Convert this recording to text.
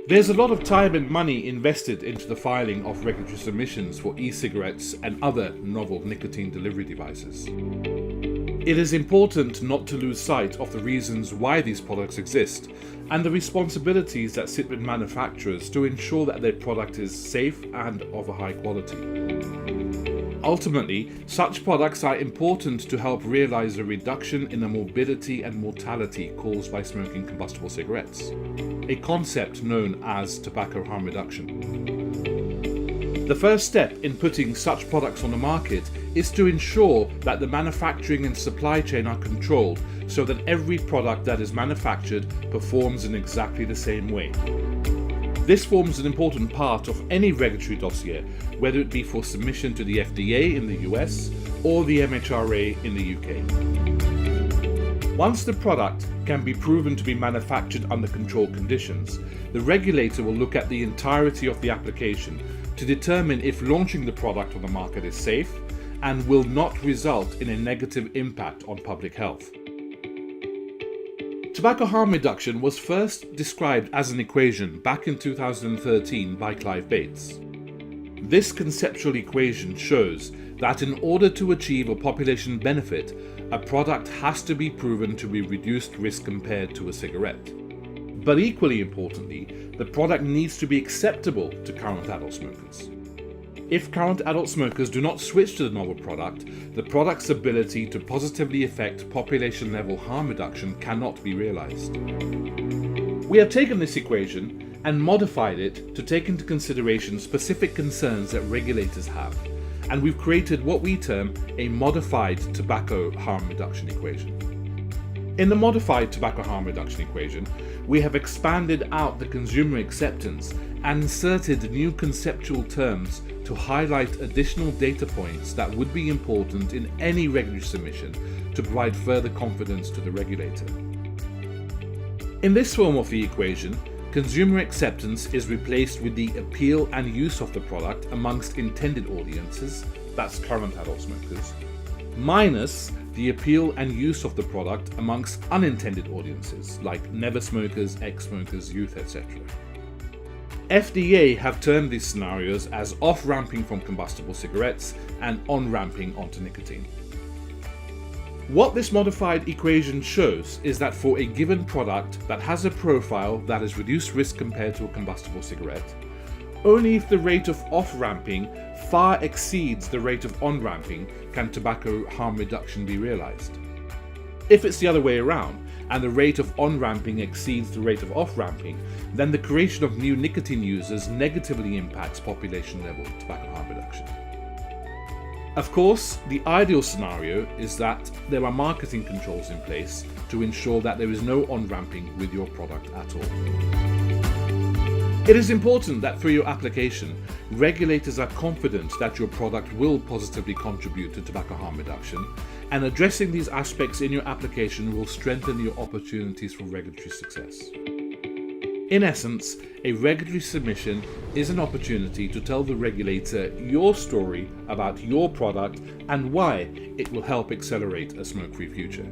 There's a lot of time and money invested into the filing of regulatory submissions for e-cigarettes and other novel nicotine delivery devices. It is important not to lose sight of the reasons why these products exist and the responsibilities that sit with manufacturers to ensure that their product is safe and of a high quality. Ultimately, such products are important to help realize a reduction in the morbidity and mortality caused by smoking combustible cigarettes, a concept known as tobacco harm reduction. The first step in putting such products on the market is to ensure that the manufacturing and supply chain are controlled so that every product that is manufactured performs in exactly the same way. This forms an important part of any regulatory dossier, whether it be for submission to the FDA in the US or the MHRA in the UK. Once the product can be proven to be manufactured under controlled conditions, the regulator will look at the entirety of the application to determine if launching the product on the market is safe and will not result in a negative impact on public health. Tobacco harm reduction was first described as an equation back in 2013 by Clive Bates. This conceptual equation shows that in order to achieve a population benefit, a product has to be proven to be reduced risk compared to a cigarette. But equally importantly, the product needs to be acceptable to current adult smokers. If current adult smokers do not switch to the novel product, the product's ability to positively affect population-level harm reduction cannot be realized. We have taken this equation and modified it to take into consideration specific concerns that regulators have, and we've created what we term a modified tobacco harm reduction equation. In the modified tobacco harm reduction equation, we have expanded out the consumer acceptance and inserted new conceptual terms to highlight additional data points that would be important in any regulatory submission to provide further confidence to the regulator. In this form of the equation, consumer acceptance is replaced with the appeal and use of the product amongst intended audiences, that's current adult smokers, minus the appeal and use of the product amongst unintended audiences like never smokers, ex-smokers, youth, etc. FDA have termed these scenarios as off-ramping from combustible cigarettes and on-ramping onto nicotine. What this modified equation shows is that for a given product that has a profile that is reduced risk compared to a combustible cigarette, only if the rate of off-ramping far exceeds the rate of on-ramping can tobacco harm reduction be realized. If it's the other way around, and the rate of on-ramping exceeds the rate of off-ramping, then the creation of new nicotine users negatively impacts population-level tobacco harm reduction. Of course, the ideal scenario is that there are marketing controls in place to ensure that there is no on-ramping with your product at all. It is important that through your application, regulators are confident that your product will positively contribute to tobacco harm reduction, and addressing these aspects in your application will strengthen your opportunities for regulatory success. In essence, a regulatory submission is an opportunity to tell the regulator your story about your product and why it will help accelerate a smoke-free future.